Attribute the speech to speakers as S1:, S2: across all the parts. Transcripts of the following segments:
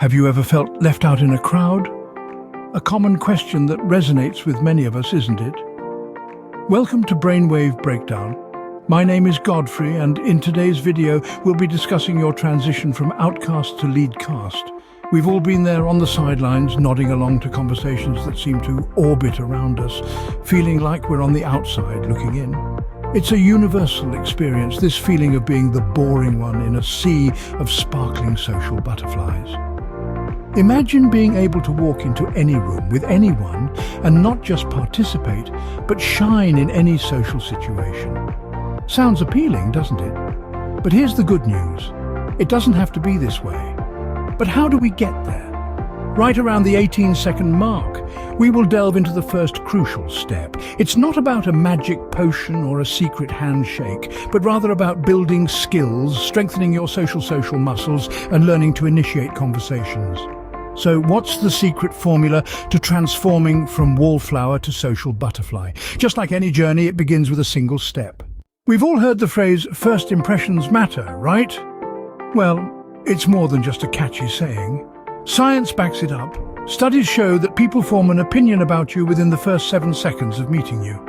S1: Have you ever felt left out in a crowd? A common question that resonates with many of us, isn't it? Welcome to Brainwave Breakdown. My name is Godfrey, and in today's video we'll be discussing your transition from outcast to lead cast. We've all been there on the sidelines, nodding along to conversations that seem to orbit around us, feeling like we're on the outside looking in. It's a universal experience, this feeling of being the boring one in a sea of sparkling social butterflies. Imagine being able to walk into any room with anyone and not just participate, but shine in any social situation. Sounds appealing, doesn't it? But here's the good news. It doesn't have to be this way. But how do we get there? Right around the 18-second mark, we will delve into the first crucial step. It's not about a magic potion or a secret handshake, but rather about building skills, strengthening your social muscles, and learning to initiate conversations. So what's the secret formula to transforming from wallflower to social butterfly? Just like any journey, it begins with a single step. We've all heard the phrase, first impressions matter, right? Well, it's more than just a catchy saying. Science backs it up. Studies show that people form an opinion about you within the first 7 seconds of meeting you.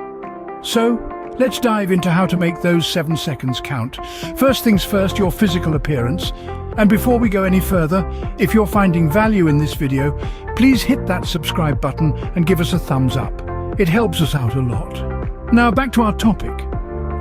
S1: So, let's dive into how to make those 7 seconds count. First things first, your physical appearance. And before we go any further, if you're finding value in this video, please hit that subscribe button and give us a thumbs up. It helps us out a lot. Now back to our topic.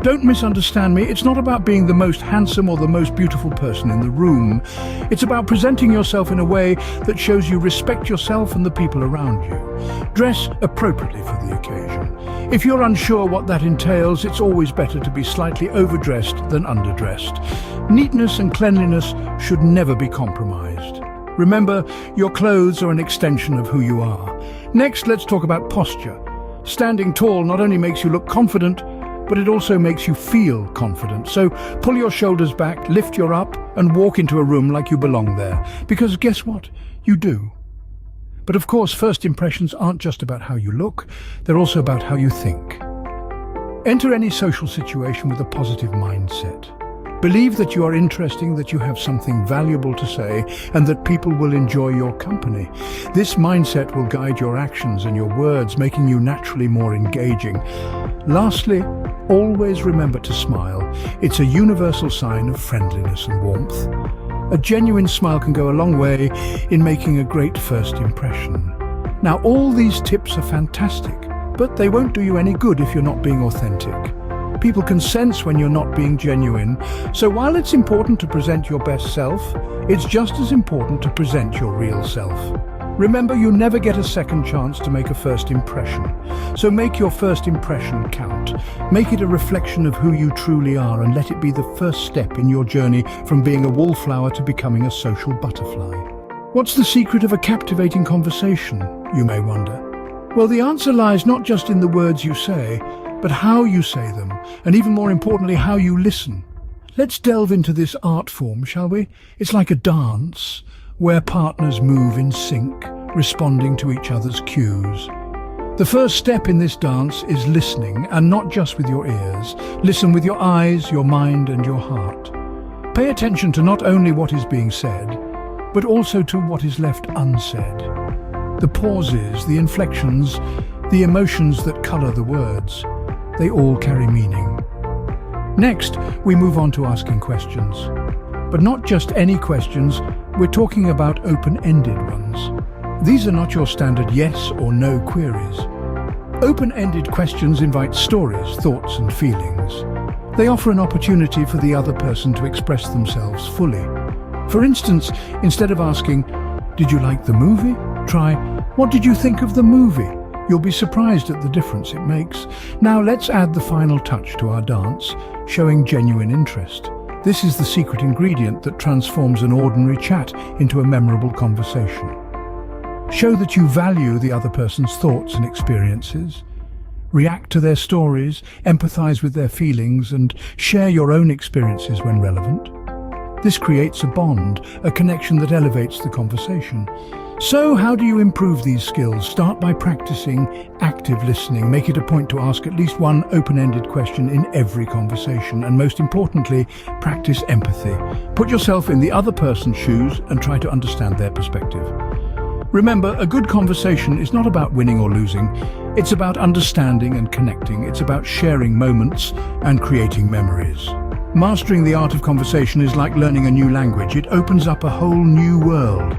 S1: Don't misunderstand me, it's not about being the most handsome or the most beautiful person in the room. It's about presenting yourself in a way that shows you respect yourself and the people around you. Dress appropriately for the occasion. If you're unsure what that entails, it's always better to be slightly overdressed than underdressed. Neatness and cleanliness should never be compromised. Remember, your clothes are an extension of who you are. Next, let's talk about posture. Standing tall not only makes you look confident, but it also makes you feel confident. So pull your shoulders back, lift your up, and walk into a room like you belong there. Because guess what? You do. But of course, first impressions aren't just about how you look, they're also about how you think. Enter any social situation with a positive mindset. Believe that you are interesting, that you have something valuable to say, and that people will enjoy your company. This mindset will guide your actions and your words, making you naturally more engaging. Lastly, always remember to smile. It's a universal sign of friendliness and warmth. A genuine smile can go a long way in making a great first impression. Now, all these tips are fantastic, but they won't do you any good if you're not being authentic. People can sense when you're not being genuine, so while it's important to present your best self, it's just as important to present your real self. Remember, you never get a second chance to make a first impression, so make your first impression count. Make it a reflection of who you truly are and let it be the first step in your journey from being a wallflower to becoming a social butterfly. What's the secret of a captivating conversation, you may wonder? Well, the answer lies not just in the words you say, but how you say them, and even more importantly, how you listen. Let's delve into this art form, shall we? It's like a dance, where partners move in sync, responding to each other's cues. The first step in this dance is listening, and not just with your ears. Listen with your eyes, your mind, and your heart. Pay attention to not only what is being said, but also to what is left unsaid. The pauses, the inflections, the emotions that color the words. They all carry meaning. Next, we move on to asking questions. But not just any questions, we're talking about open-ended ones. These are not your standard yes or no queries. Open-ended questions invite stories, thoughts, and feelings. They offer an opportunity for the other person to express themselves fully. For instance, instead of asking, "Did you like the movie?" try, "What did you think of the movie?" You'll be surprised at the difference it makes. Now let's add the final touch to our dance, showing genuine interest. This is the secret ingredient that transforms an ordinary chat into a memorable conversation. Show that you value the other person's thoughts and experiences. React to their stories, empathize with their feelings, and share your own experiences when relevant. This creates a bond, a connection that elevates the conversation. So how do you improve these skills? Start by practicing active listening. Make it a point to ask at least one open-ended question in every conversation. And most importantly, practice empathy. Put yourself in the other person's shoes and try to understand their perspective. Remember, a good conversation is not about winning or losing. It's about understanding and connecting. It's about sharing moments and creating memories. Mastering the art of conversation is like learning a new language. It opens up a whole new world.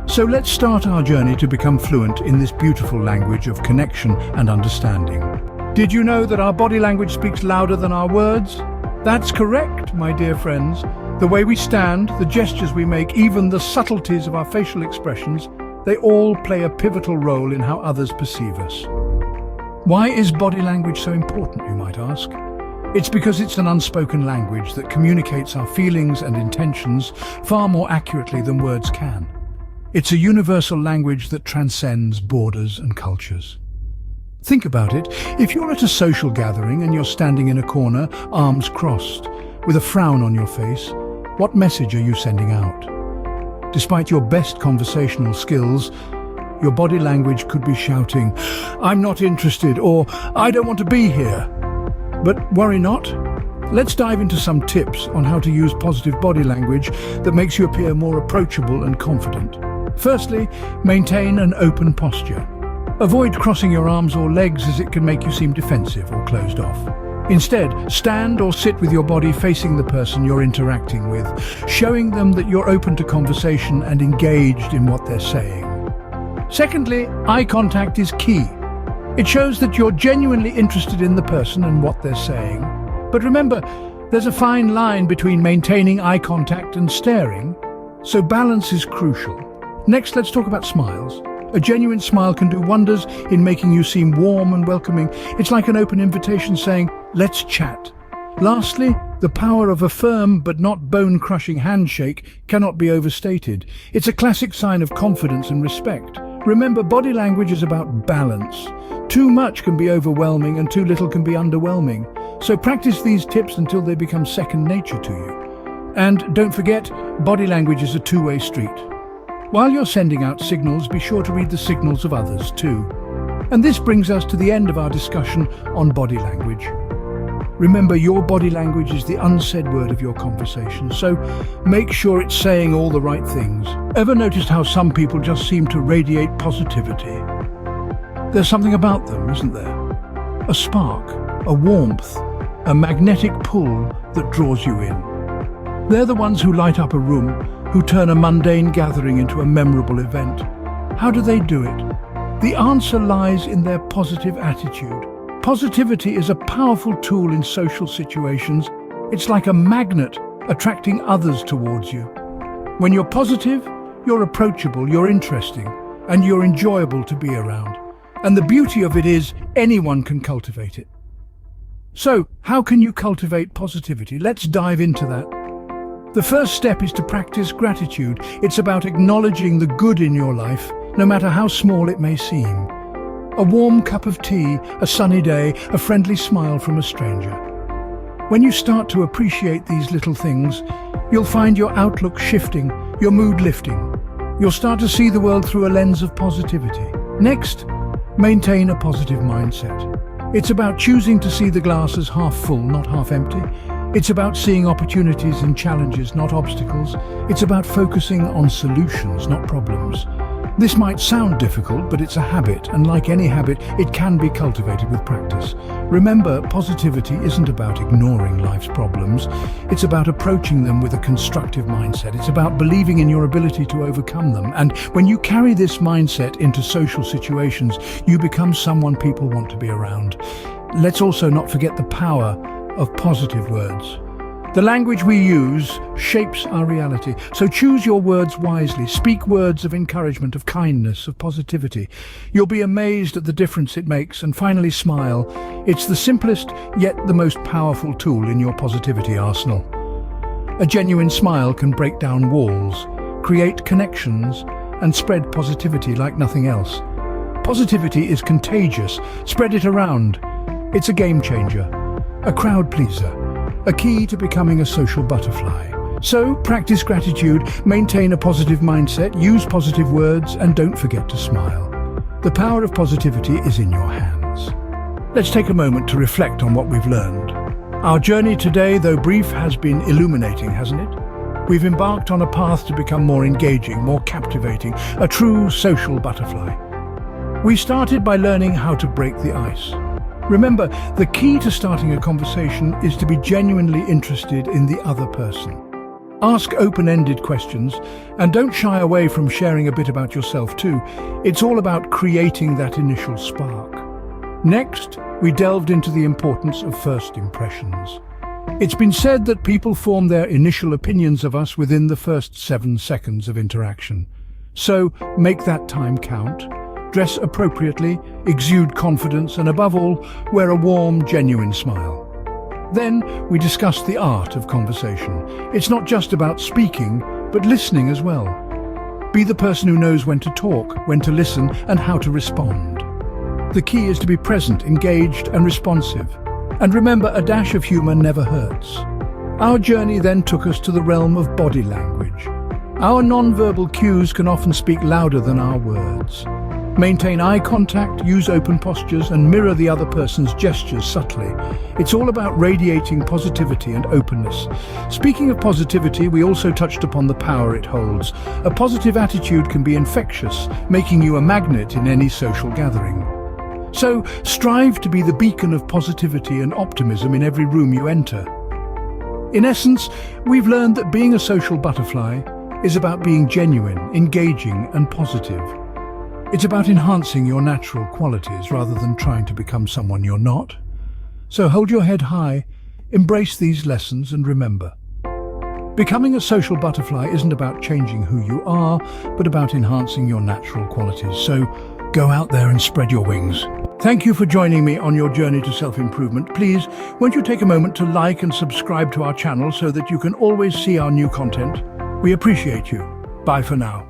S1: So let's start our journey to become fluent in this beautiful language of connection and understanding. Did you know that our body language speaks louder than our words? That's correct, my dear friends. The way we stand, the gestures we make, even the subtleties of our facial expressions, they all play a pivotal role in how others perceive us. Why is body language so important, you might ask? It's because it's an unspoken language that communicates our feelings and intentions far more accurately than words can. It's a universal language that transcends borders and cultures. Think about it. If you're at a social gathering and you're standing in a corner, arms crossed, with a frown on your face, what message are you sending out? Despite your best conversational skills, your body language could be shouting, "I'm not interested," or "I don't want to be here." But worry not. Let's dive into some tips on how to use positive body language that makes you appear more approachable and confident. Firstly, maintain an open posture. Avoid crossing your arms or legs as it can make you seem defensive or closed off. Instead, stand or sit with your body facing the person you're interacting with, showing them that you're open to conversation and engaged in what they're saying. Secondly, eye contact is key. It shows that you're genuinely interested in the person and what they're saying. But remember, there's a fine line between maintaining eye contact and staring, so balance is crucial. Next, let's talk about smiles. A genuine smile can do wonders in making you seem warm and welcoming. It's like an open invitation saying, "Let's chat." Lastly, the power of a firm but not bone-crushing handshake cannot be overstated. It's a classic sign of confidence and respect. Remember, body language is about balance. Too much can be overwhelming and too little can be underwhelming. So practice these tips until they become second nature to you. And don't forget, body language is a two-way street. While you're sending out signals, be sure to read the signals of others too. And this brings us to the end of our discussion on body language. Remember, your body language is the unsaid word of your conversation, so make sure it's saying all the right things. Ever noticed how some people just seem to radiate positivity? There's something about them, isn't there? A spark, a warmth, a magnetic pull that draws you in. They're the ones who light up a room, who turn a mundane gathering into a memorable event. How do they do it? The answer lies in their positive attitude. Positivity is a powerful tool in social situations. It's like a magnet attracting others towards you. When you're positive, you're approachable, you're interesting, and you're enjoyable to be around. And the beauty of it is anyone can cultivate it. So, how can you cultivate positivity? Let's dive into that. The first step is to practice gratitude. It's about acknowledging the good in your life, no matter how small it may seem. A warm cup of tea, a sunny day, a friendly smile from a stranger. When you start to appreciate these little things, you'll find your outlook shifting, your mood lifting. You'll start to see the world through a lens of positivity. Next, maintain a positive mindset. It's about choosing to see the glass as half full, not half empty. It's about seeing opportunities in challenges, not obstacles. It's about focusing on solutions, not problems. This might sound difficult, but it's a habit, and like any habit, it can be cultivated with practice. Remember, positivity isn't about ignoring life's problems. It's about approaching them with a constructive mindset. It's about believing in your ability to overcome them. And when you carry this mindset into social situations, you become someone people want to be around. Let's also not forget the power of positive words. The language we use shapes our reality, so choose your words wisely. Speak words of encouragement, of kindness, of positivity. You'll be amazed at the difference it makes. And finally, smile. It's the simplest, yet the most powerful tool in your positivity arsenal. A genuine smile can break down walls, create connections, and spread positivity like nothing else. Positivity is contagious. Spread it around. It's a game changer. A crowd pleaser, a key to becoming a social butterfly. So, practice gratitude, maintain a positive mindset, use positive words, and don't forget to smile. The power of positivity is in your hands. Let's take a moment to reflect on what we've learned. Our journey today, though brief, has been illuminating, hasn't it? We've embarked on a path to become more engaging, more captivating, a true social butterfly. We started by learning how to break the ice. Remember, the key to starting a conversation is to be genuinely interested in the other person. Ask open-ended questions, and don't shy away from sharing a bit about yourself too. It's all about creating that initial spark. Next, we delved into the importance of first impressions. It's been said that people form their initial opinions of us within the first 7 seconds of interaction. So, make that time count. Dress appropriately, exude confidence, and above all, wear a warm, genuine smile. Then, we discussed the art of conversation. It's not just about speaking, but listening as well. Be the person who knows when to talk, when to listen, and how to respond. The key is to be present, engaged, and responsive. And remember, a dash of humor never hurts. Our journey then took us to the realm of body language. Our non-verbal cues can often speak louder than our words. Maintain eye contact, use open postures, and mirror the other person's gestures subtly. It's all about radiating positivity and openness. Speaking of positivity, we also touched upon the power it holds. A positive attitude can be infectious, making you a magnet in any social gathering. So, strive to be the beacon of positivity and optimism in every room you enter. In essence, we've learned that being a social butterfly is about being genuine, engaging, and positive. It's about enhancing your natural qualities rather than trying to become someone you're not. So hold your head high, embrace these lessons, and remember, becoming a social butterfly isn't about changing who you are, but about enhancing your natural qualities. So go out there and spread your wings. Thank you for joining me on your journey to self-improvement. Please, won't you take a moment to like and subscribe to our channel so that you can always see our new content? We appreciate you. Bye for now.